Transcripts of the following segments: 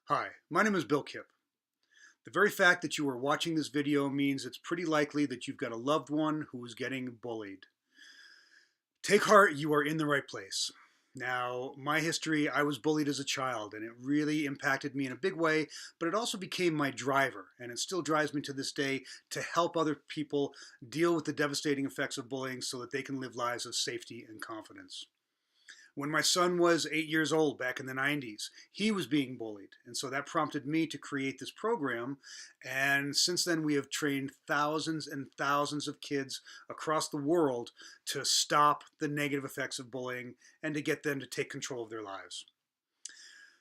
Hi, my name is Bill Kipp. The very fact that you are watching this video means it's pretty likely that you've got a loved one who is getting bullied. Take heart, you are in the right place. Now, my history, I was bullied as a child, and it really impacted me in a big way, but it also became my driver, and it still drives me to this day to help other people deal with the devastating effects of bullying so that they can live lives of safety and confidence. When my son was 8 years old back in the 90s, he was being bullied. And so that prompted me to create this program. And since then, we have trained thousands and thousands of kids across the world to stop the negative effects of bullying and to get them to take control of their lives.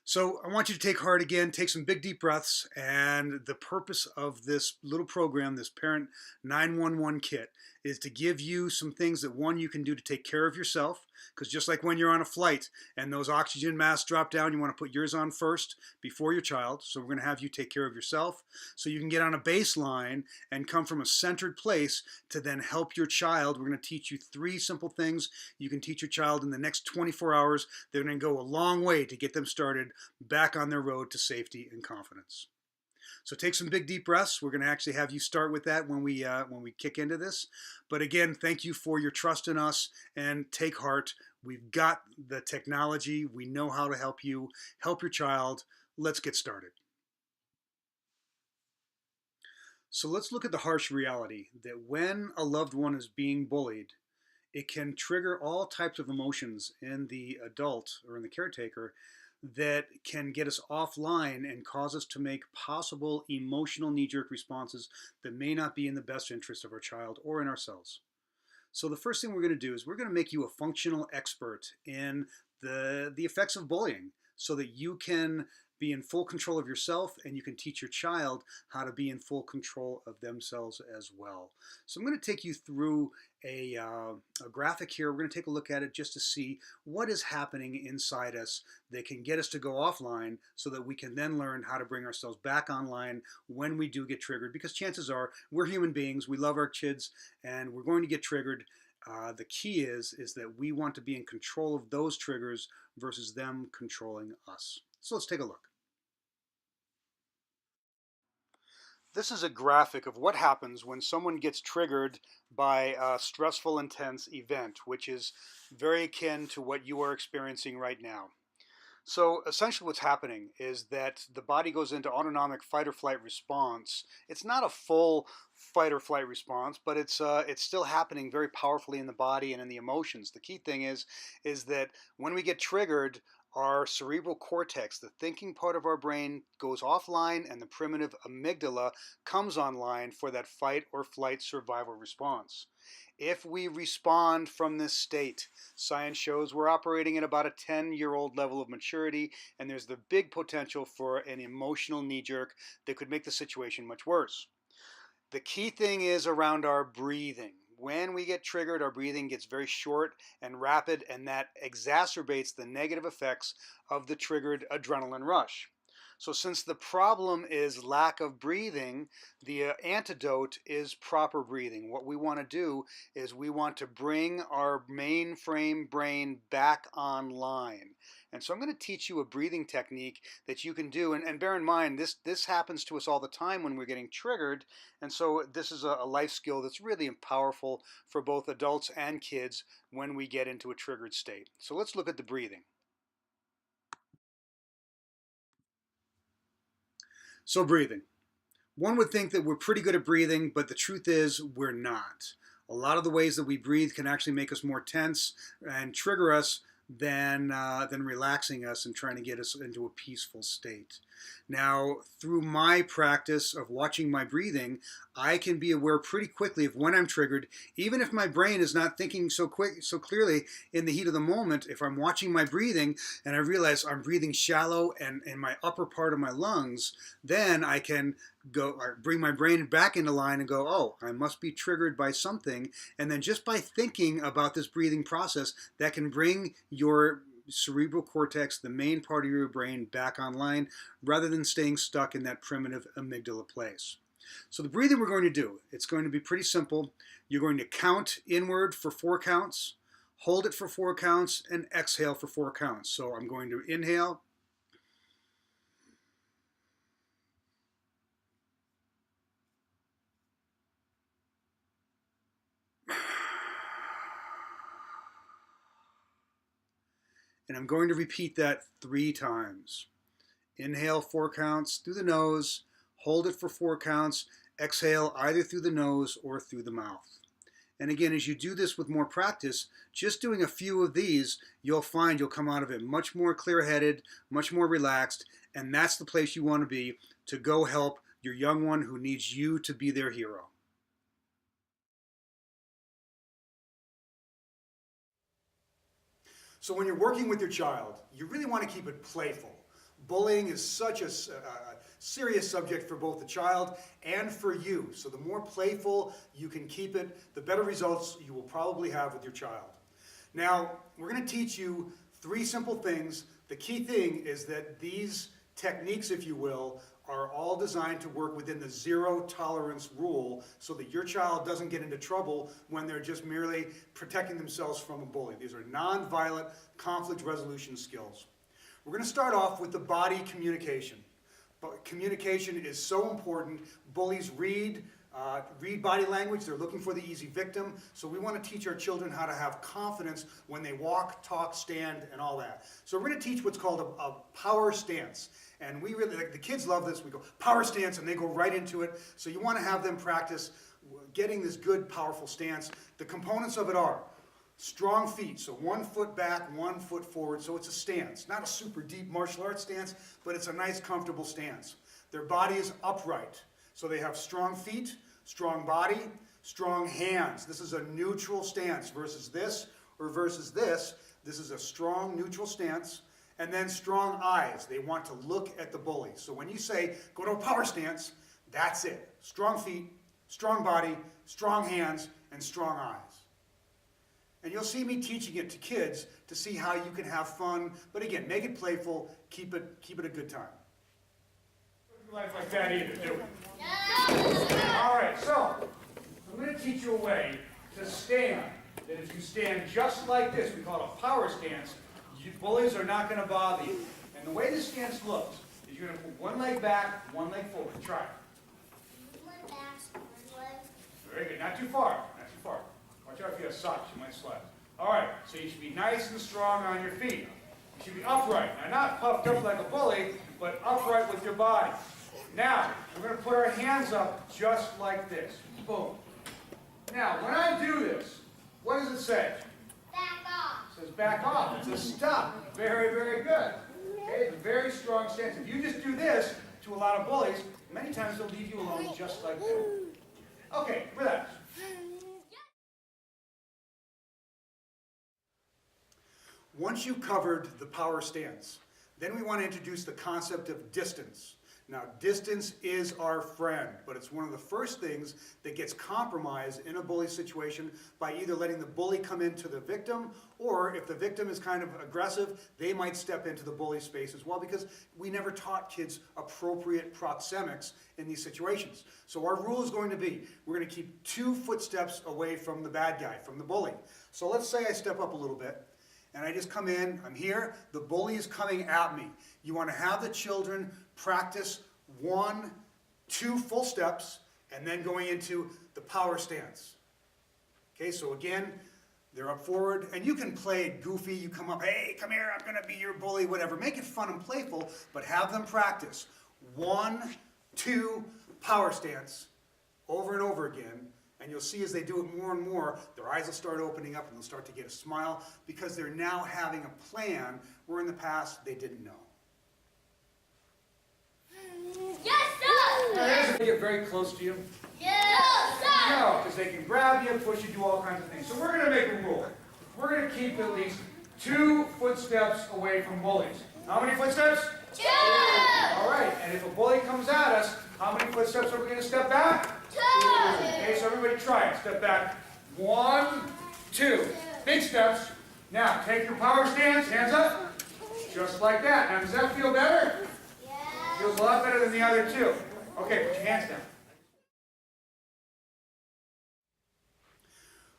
So I want you to take heart again, take some big deep breaths, and the purpose of this little program, this Parent 911 kit, is to give you some things that, one, you can do to take care of yourself, because just like when you're on a flight and those oxygen masks drop down, you want to put yours on first before your child. So we're going to have you take care of yourself so you can get on a baseline and come from a centered place to then help your child. We're going to teach you 3 simple things you can teach your child in the next 24 hours. They're going to go a long way to get them started back on their road to safety and confidence. So take some big deep breaths. We're going to actually have you start with that when we kick into this. But again, thank you for your trust in us, and take heart. We've got the technology. We know how to help you help your child. Let's get started. So let's look at the harsh reality that when a loved one is being bullied, it can trigger all types of emotions in the adult or in the caretaker that can get us offline and cause us to make possible emotional knee-jerk responses that may not be in the best interest of our child or in ourselves. So the first thing we're going to do is we're going to make you a functional expert in the effects of bullying so that you can be in full control of yourself and you can teach your child how to be in full control of themselves as well. So I'm going to take you through a graphic here. We're going to take a look at it just to see what is happening inside us that can get us to go offline so that we can then learn how to bring ourselves back online when we do get triggered, because chances are we're human beings, we love our kids, and we're going to get triggered. The key is that we want to be in control of those triggers versus them controlling us. So let's take a look. This is a graphic of what happens when someone gets triggered by a stressful, intense event, which is very akin to what you are experiencing right now. So essentially what's happening is that the body goes into autonomic fight or flight response. It's not a full fight or flight response, but it's still happening very powerfully in the body and in the emotions. The key thing is that when we get triggered, our cerebral cortex, the thinking part of our brain, goes offline and the primitive amygdala comes online for that fight or flight survival response. If we respond from this state, science shows we're operating at about a 10-year-old level of maturity, and there's the big potential for an emotional knee-jerk that could make the situation much worse. The key thing is around our breathing. When we get triggered, our breathing gets very short and rapid, and that exacerbates the negative effects of the triggered adrenaline rush. So since the problem is lack of breathing, the antidote is proper breathing. What we want to do is we want to bring our mainframe brain back online. And so I'm going to teach you a breathing technique that you can do. And bear in mind, this happens to us all the time when we're getting triggered. And so this is a life skill that's really powerful for both adults and kids when we get into a triggered state. So let's look at the breathing. So breathing. One would think that we're pretty good at breathing, but the truth is we're not. A lot of the ways that we breathe can actually make us more tense and trigger us than relaxing us and trying to get us into a peaceful state. Now, through my practice of watching my breathing, I can be aware pretty quickly of when I'm triggered, even if my brain is not thinking so clearly in the heat of the moment. If I'm watching my breathing and I realize I'm breathing shallow and in my upper part of my lungs, then I can bring my brain back into line and go, oh, I must be triggered by something. And then just by thinking about this breathing process, that can bring your cerebral cortex, the main part of your brain, back online rather than staying stuck in that primitive amygdala place. So the breathing we're going to do, it's going to be pretty simple. You're going to count inward for 4 counts, hold it for 4 counts, and exhale for 4 counts. So I'm going to inhale, And I'm going to repeat that 3 times. Inhale 4 counts through the nose, hold it for 4 counts, exhale either through the nose or through the mouth. And again, as you do this with more practice, just doing a few of these, you'll find you'll come out of it much more clear-headed, much more relaxed, and that's the place you want to be to go help your young one who needs you to be their hero. So when you're working with your child, you really want to keep it playful. Bullying is such a serious subject for both the child and for you. So the more playful you can keep it, the better results you will probably have with your child. Now, we're going to teach you 3 simple things. The key thing is that these techniques, if you will, are all designed to work within the 0 tolerance rule so that your child doesn't get into trouble when they're just merely protecting themselves from a bully. These are non-violent conflict resolution skills. We're going to start off with the body communication. But communication is so important. Bullies read body language. They're looking for the easy victim. So we want to teach our children how to have confidence when they walk, talk, stand, and all that. So we're going to teach what's called a power stance. And we really, like, the kids love this. We go, power stance, and they go right into it. So you want to have them practice getting this good, powerful stance. The components of it are strong feet, so 1 foot back, 1 foot forward, so it's a stance. Not a super deep martial arts stance, but it's a nice, comfortable stance. Their body is upright, so they have strong feet, strong body, strong hands. This is a neutral stance versus this or versus this. This is a strong, neutral stance. And then strong eyes. They want to look at the bully. So when you say, go to a power stance, that's it. Strong feet, strong body, strong hands, and strong eyes. And you'll see me teaching it to kids to see how you can have fun. But again, make it playful, keep it a good time. Life like that either, do we? Yeah. All right, so I'm going to teach you a way to stand. That if you stand just like this, we call it a power stance, bullies are not going to bother you. And the way this stance looks is you're going to put 1 leg back, 1 leg forward. Try it. 1 back, 1 leg. Very good. Not too far. Not too far. Watch out if you have socks. You might slide. All right. So you should be nice and strong on your feet. You should be upright. Now, not puffed up like a bully, but upright with your body. Now, we're going to put our hands up just like this. Boom. Now, when I do this, what does it say? Back off. It says back off. It's a stop. Very, very good. Okay, it's a very strong stance. If you just do this to a lot of bullies, many times they'll leave you alone just like that. Okay, relax. Once you've covered the power stance, then we want to introduce the concept of distance. Now, distance is our friend, but it's one of the first things that gets compromised in a bully situation by either letting the bully come into the victim, or if the victim is kind of aggressive, they might step into the bully space as well, because we never taught kids appropriate proxemics in these situations. So our rule is going to be, we're going to keep 2 footsteps away from the bad guy, from the bully. So let's say I step up a little bit, and I just come in, I'm here, the bully is coming at me. You want to have the children practice 1, 2 full steps, and then going into the power stance. Okay, so again, they're up forward, and you can play it goofy. You come up, hey, come here, I'm going to be your bully, whatever. Make it fun and playful, but have them practice 1, 2, power stance over and over again. And you'll see as they do it more and more, their eyes will start opening up and they'll start to get a smile because they're now having a plan where in the past they didn't know. Yes, sir! Now, they get very close to you. Yes, sir! No, because they can grab you, push you, do all kinds of things. So we're going to make a rule. We're going to keep at least 2 footsteps away from bullies. How many footsteps? 2! All right, and if a bully comes at us, how many footsteps are we going to step back? 2! Okay, so everybody try it. Step back. 1, 2. Big steps. Now, take your power stance, hands up. Just like that. Now, does that feel better? Yeah. Feels a lot better than the other 2. Okay, put your hands down.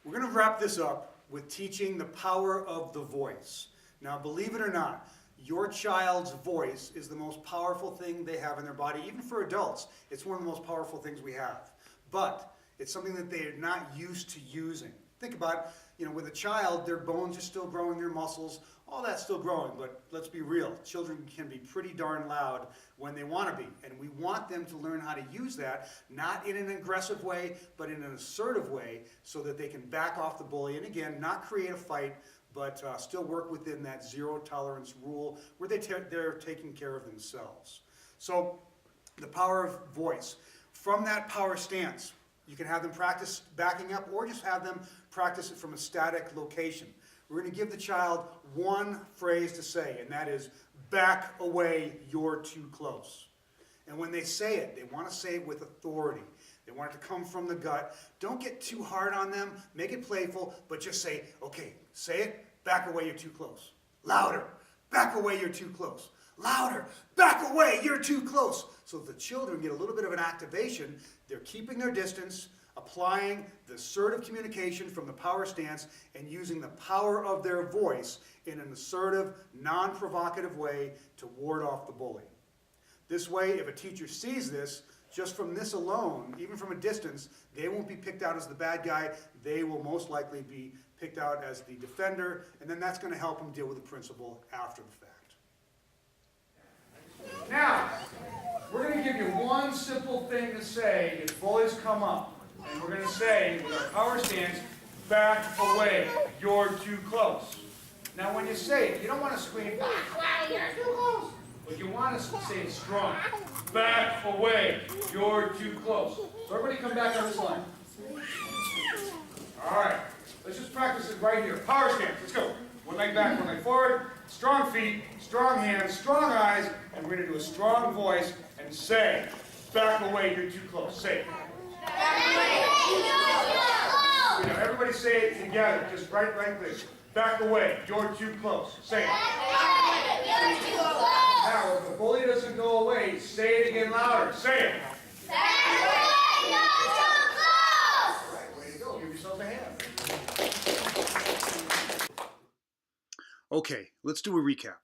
We're going to wrap this up with teaching the power of the voice. Now, believe it or not, your child's voice is the most powerful thing they have in their body. Even for adults, it's one of the most powerful things we have. But it's something that they are not used to using. Think about, with a child, their bones are still growing, their muscles, all that's still growing, but let's be real. Children can be pretty darn loud when they want to be, and we want them to learn how to use that, not in an aggressive way, but in an assertive way, so that they can back off the bully, and again, not create a fight, but still work within that zero tolerance rule where they're taking care of themselves. So, the power of voice. From that power stance, you can have them practice backing up or just have them practice it from a static location. We're going to give the child one phrase to say, and that is, back away, you're too close. And when they say it, they want to say it with authority. They want it to come from the gut. Don't get too hard on them. Make it playful, but just say, okay, say it, back away, you're too close. Louder, back away, you're too close. Louder, back away, you're too close. So the children get a little bit of an activation. They're keeping their distance, applying the assertive communication from the power stance, and using the power of their voice in an assertive, non-provocative way to ward off the bully. This way, if a teacher sees this, just from this alone, even from a distance, they won't be picked out as the bad guy. They will most likely be picked out as the defender, and then that's going to help them deal with the principal after the fact. Now, we're going to give you one simple thing to say if bullies come up. And we're going to say, with our power stance, back away, you're too close. Now when you say it, you don't want to scream, back away, you're too close. But you want to say it strong. Back away, you're too close. So everybody come back on this line. All right, let's just practice it right here. Power stance, let's go. One leg back, one leg forward. Strong feet, strong hands, strong eyes, and we're going to do a strong voice and say, back away, you're too close. Say it. Everybody say it together, just right there. Back away, you're too close. Say it. Now, if the bully doesn't go away, say it again louder. Say it. All right, way to go. Give yourself a hand. Okay, let's do a recap.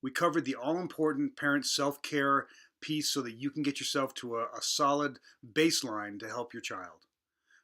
We covered the all-important parent self-care piece so that you can get yourself to a solid baseline to help your child.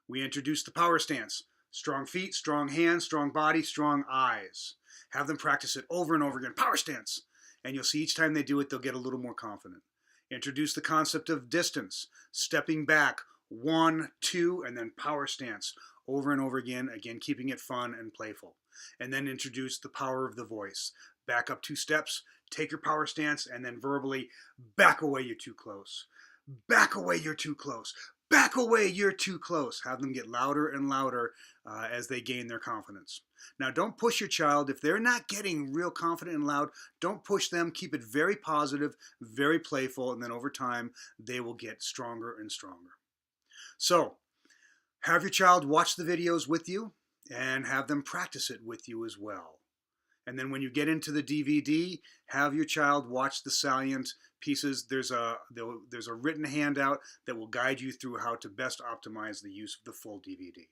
We introduced the power stance. Strong feet, strong hands, strong body, strong eyes. Have them practice it over and over again. Power stance. And you'll see each time they do it, they'll get a little more confident. Introduce the concept of distance. Stepping back, 1, 2, and then power stance. Over and over again keeping it fun and playful. And then introduce the power of the voice. Back up 2 steps, take your power stance, and then verbally, back away, you're too close. Back away, you're too close. Back away, you're too close. Have them get louder and louder as they gain their confidence. Now, don't push your child. If they're not getting real confident and loud, don't push them. Keep it very positive, very playful, and then over time, they will get stronger and stronger. So, have your child watch the videos with you and have them practice it with you as well. And then when you get into the DVD, have your child watch the salient pieces. There's a written handout that will guide you through how to best optimize the use of the full DVD.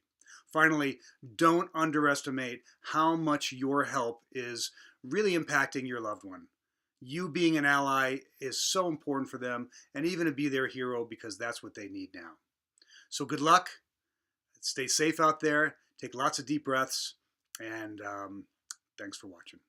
Finally, don't underestimate how much your help is really impacting your loved one. You being an ally is so important for them, and even to be their hero, because that's what they need now. So good luck. Stay safe out there. Take lots of deep breaths, and thanks for watching.